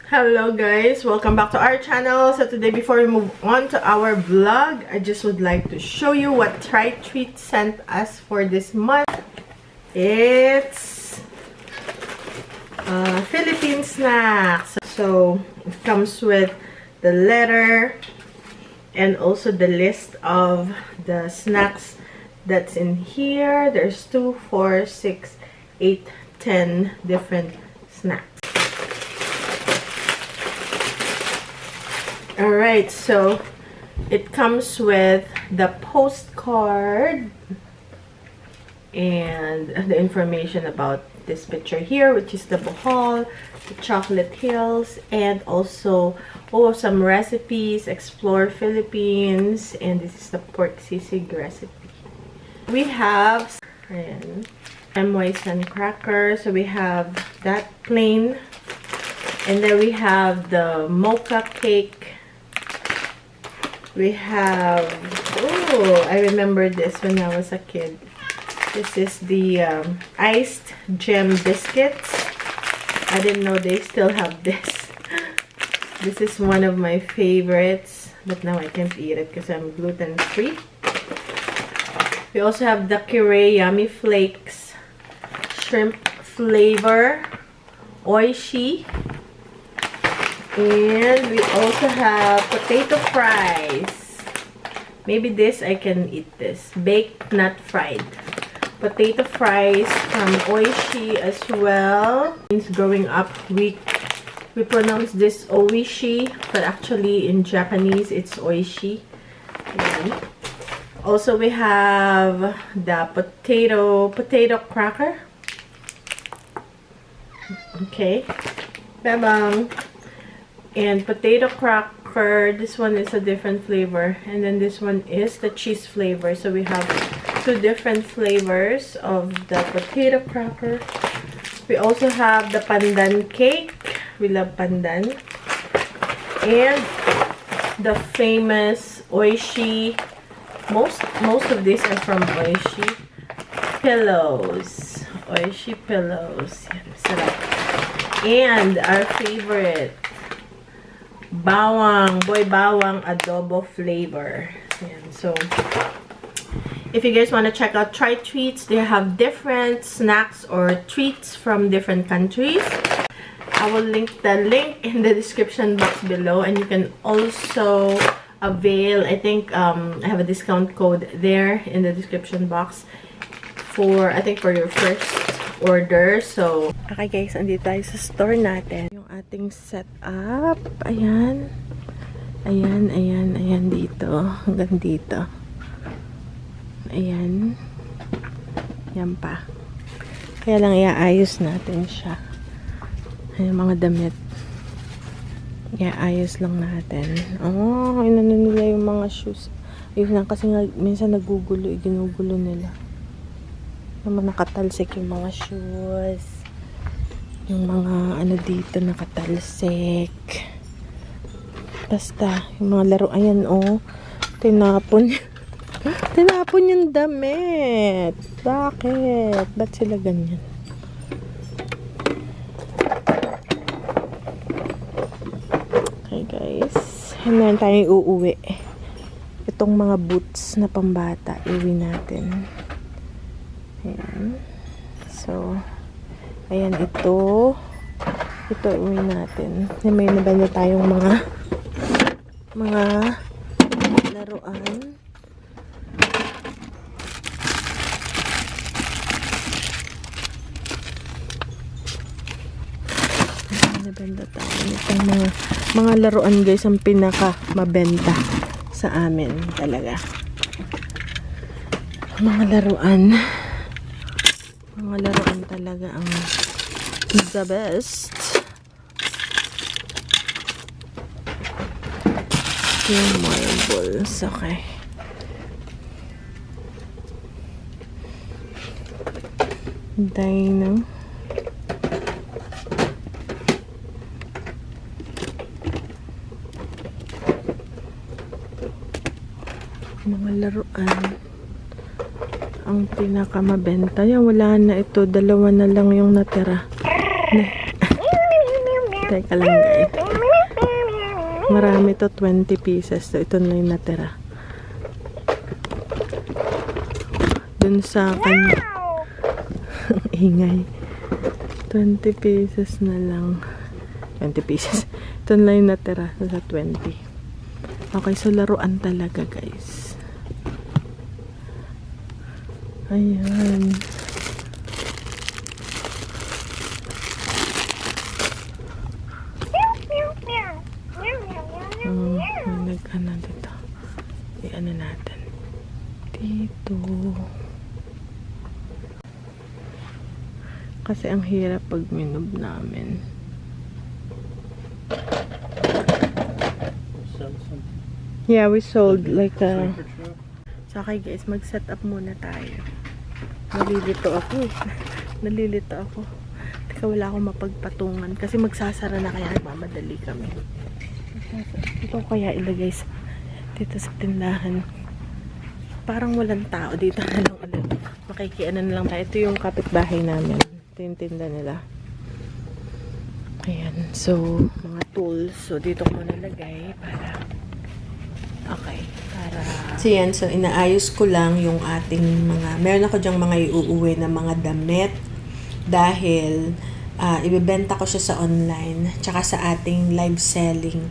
Hello guys, welcome back to our channel. So today, before we move on to our vlog, I just would like to show you what Try Treat sent us for this month. It's Philippine snacks. So it comes with the letter and also the list of the snacks that's in here. There's 2, 4, 6, 8, 10 different snacks. Alright, so it comes with the postcard and the information about this picture here, which is the Bohol, the Chocolate Hills, and also some recipes, Explore Philippines, and this is the pork sisig recipe. We have MY cracker, so we have that plain, and then we have the mocha cake. We have, oh, I remember this when I was a kid. This is the iced gem biscuits. I didn't know they still have this. This is one of my favorites, but now I can't eat it because I'm gluten free. We also have the Kirei Yummy Flakes shrimp flavor, Oishi. And we also have potato fries. Maybe this, I can eat this. Baked, not fried. Potato fries from Oishi as well. Growing up, we pronounce this Oishi, but actually in Japanese, it's Oishi. Okay. Also, we have the potato cracker. Okay. Bye-bye. And potato cracker, this one is a different flavor, and then this one is the cheese flavor. So we have 2 different flavors of the potato cracker. We also have the pandan cake. We love pandan. And the famous Oishi, most of these are from Oishi pillows. Oishi pillows. Yan, sarap. And our favorite, boy bawang adobo flavor. Ayan. So if you guys want to check out Try Treats, they have different snacks or treats from different countries. I will link the link in the description box below, and you can also avail, I think I have a discount code there in the description box for, I think, for your first order. So okay guys, andito tayo sa store natin. Yung ating setup. Ayan. Ayan dito. Hanggang dito. Ayan. Yan pa. Kaya lang iaayos natin siya. Ayan mga damit. Iaayos lang natin. Oh, inano nila yung mga shoes. Ayun lang kasi nga, minsan nagugulo. Ginugulo nila. Naman nakatalsik yung mga shoes. Yung mga ano dito nakatalsik. Basta yung mga laro, ayan oh, tinapon tinapon yung damit. Bakit? Ba't sila ganyan? Okay guys, meron tayong uuwi. Itong mga boots na pambata, iuwi natin. Ayan. So, ayan, ito uwi natin. May nabenta tayong mga laruan. Nabenta tayo itong mga laruan guys, ang pinaka mabenta sa amin talaga. Mga laruan talaga ang the best. Yung marbles, okay. Dino. Mga laruan. Ang pinakamabenta. Yan, wala na ito. 2 na lang yung natira. Teka lang guys. Marami to, 20 pieces. So, ito na yung natira. Dun sa kanya. Ingay. 20 pieces na lang. 20 pieces. Ito na yung natira. Sa 20. Okay, so laruan talaga guys. Ayan. Ano dito? I-ano natin. Dito. Kasi ang hirap pag minob namin. Yeah, we sold like a... So, okay guys, mag-set up muna tayo. Nalilito ako. Nalilito ako. Teka, wala akong mapagpatungan. Kasi magsasara na kaya nagmamadali kami. Ito kaya ilagay dito sa tindahan. Parang walang tao. Dito na lang ulit. Makikiano na lang tayo. Ito yung kapitbahay namin. Ito yung tinda nila. Ayan. So, mga tools. So, dito ko nalagay para... Okay. Para... So, yan. So, inaayos ko lang yung ating mga... Meron ako dyang mga iuuwi na mga damit. Dahil, ibebenta ko siya sa online. Tsaka sa ating live selling.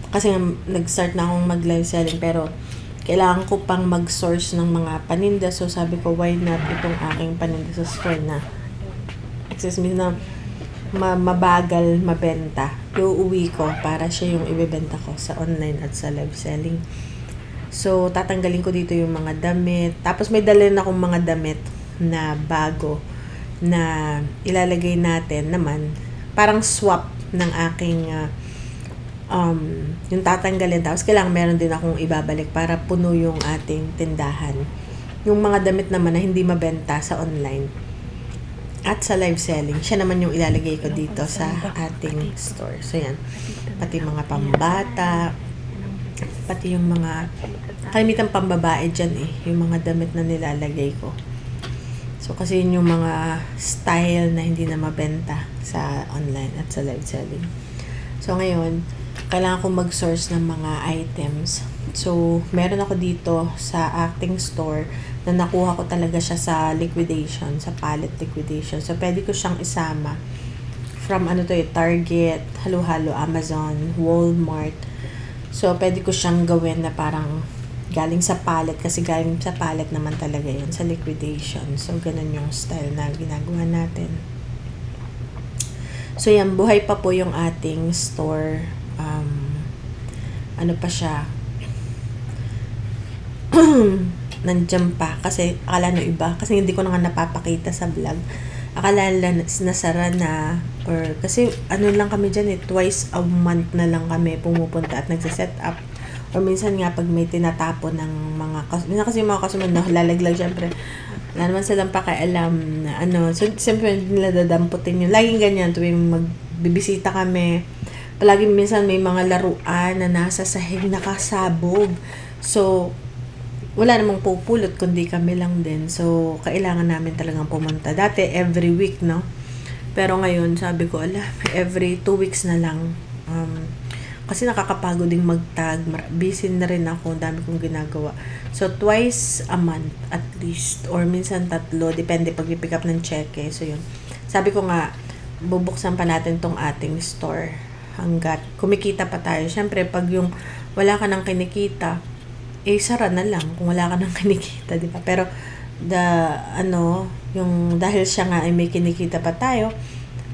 Kasi nag-start na akong mag-live selling. Pero, kailangan ko pang mag-source ng mga paninda. So, sabi ko, why not itong aking paninda sa store na excuse me, na mabagal mabenta. Iuuwi ko para siya yung ibebenta ko sa online at sa live selling. So, tatanggalin ko dito yung mga damit. Tapos, may dalhin akong mga damit na bago na ilalagay natin naman. Parang swap ng aking yung tatanggalin. Tapos, kailangan meron din akong ibabalik para puno yung ating tindahan. Yung mga damit naman na hindi mabenta sa online at sa live selling, siya naman yung ilalagay ko dito sa ating store. So, yan. Pati mga pambata, pati yung mga kalimitan pambabae dyan eh. Yung mga damit na nilalagay ko. So, kasi yun yung mga style na hindi na mabenta sa online at sa live selling. So, ngayon, kailangan ko mag-source ng mga items. So, meron ako dito sa acting store na nakuha ko talaga siya sa liquidation, sa pallet liquidation. So, pwede ko siyang isama from Target, halo-halo, Amazon, Walmart. So, pwede ko siyang gawin na parang galing sa pallet kasi galing sa pallet naman talaga yun, sa liquidation. So, ganun yung style na ginagawa natin. So, yan, buhay pa po yung ating store. Ano pa siya? Nandiyan pa. Kasi, akala no iba. Kasi hindi ko na nga napapakita sa vlog. Akala nila nasara na. Or, kasi, ano lang kami dyan eh. Twice a month na lang kami pumupunta at nagsiset up. Or minsan nga, pag may tinatapon ng mga minsan kasi yung mga customer na lalaglag, syempre, wala naman silang pakialam na ano. So, siyempre, nila dadamputin yun. Laging ganyan. Tuwing magbibisita kami, palagi minsan may mga laruan na nasa sahig nakasabog. So, wala namang pupulot kundi kami lang din. So, kailangan namin talagang pumunta. Dati, every week, no? Pero ngayon, sabi ko, every 2 weeks na lang. Kasi nakakapagod ding magtag. Busy na rin ako. Dami kong ginagawa. So, twice a month at least. Or minsan 3. Depende pag i-pick up ng cheque. So, yun. Sabi ko nga, bubuksan pa natin tong ating store. Hanggat kumikita pa tayo. Siyempre, pag yung wala ka nang kinikita, sara na lang kung wala ka nang kinikita, di ba? Pero, yung dahil siya nga ay may kinikita pa tayo,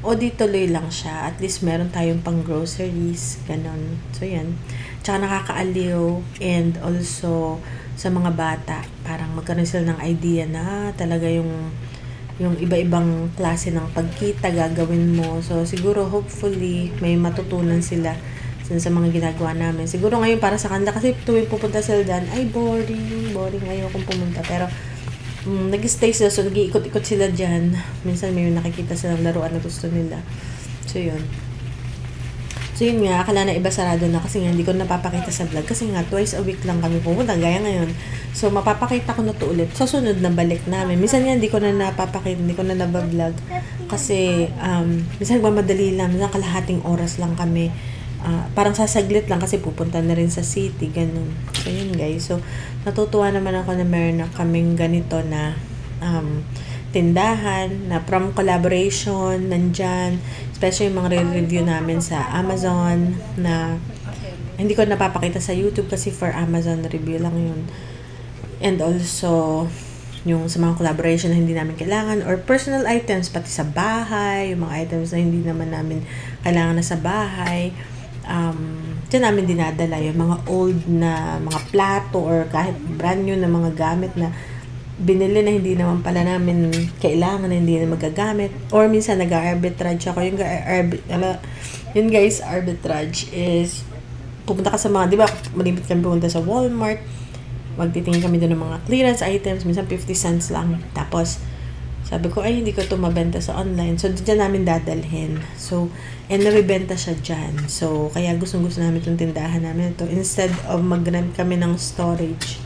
o di tuloy lang siya. At least meron tayong pang groceries, ganon. So, yan. Tsaka nakakaaliw and also sa mga bata, parang magkaroon sila ng idea na talaga yung iba-ibang klase ng pagkita gagawin mo. So, siguro, hopefully, may matutunan sila sa mga ginagawa namin. Siguro ngayon para sa kanila, kasi tuwing pupunta sila dyan, ay boring, ayokong pumunta. Pero, nag-stay sila, so nag-iikot-ikot sila dyan. Minsan may nakikita silang laruan na gusto nila. So, yun. So yun nga, akala na iba sarado na kasi nga hindi ko napapakita sa vlog kasi nga twice a week lang kami pumunta gaya ngayon. So mapapakita ko na to ulit sa sunod na balik namin. Minsan nga hindi ko na napapakita, hindi ko na nabablog kasi minsan magmamadali lang, minsan kalahating oras lang kami. Parang sasaglit lang kasi pupunta na rin sa city, ganun. So yun guys, so natutuwa naman ako na meron na kaming ganito na tindahan na from collaboration nandyan, especially yung mga review namin sa Amazon na hindi ko napapakita sa YouTube kasi for Amazon review lang yun, and also yung sa mga collaboration na hindi namin kailangan or personal items pati sa bahay, yung mga items na hindi naman namin kailangan na sa bahay, dyan namin dinadala yung mga old na mga plato or kahit brand new na mga gamit na binili na hindi naman pala namin kailangan, na hindi na magagamit, or minsan nag-arbitrage ako. Yun guys, arbitrage is pupunta ka sa mga, di ba, malimit kami pupunta sa Walmart, magtitingin kami doon ng mga clearance items, minsan 50 cents lang, tapos sabi ko, ay, hindi ko to mabenta sa online. So, dyan namin dadalhin. So, and nabibenta siya dyan. So, kaya gustong-gusto namin itong tindahan namin ito. Instead of mag-rent kami ng storage,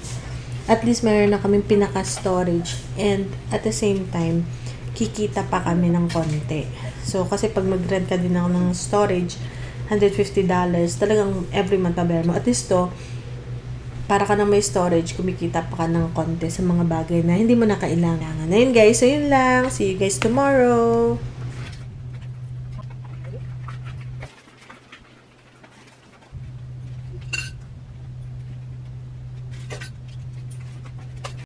at least mayroon na kaming pinaka-storage. And at the same time, kikita pa kami ng konti. So, kasi pag mag-rent ka din ako ng storage, $150, talagang every month pabayar mo. At least to, para ka na may storage, kumikita pa ka ng konti sa mga bagay na hindi mo na kailangan. Ayun guys, so yun lang. See you guys tomorrow.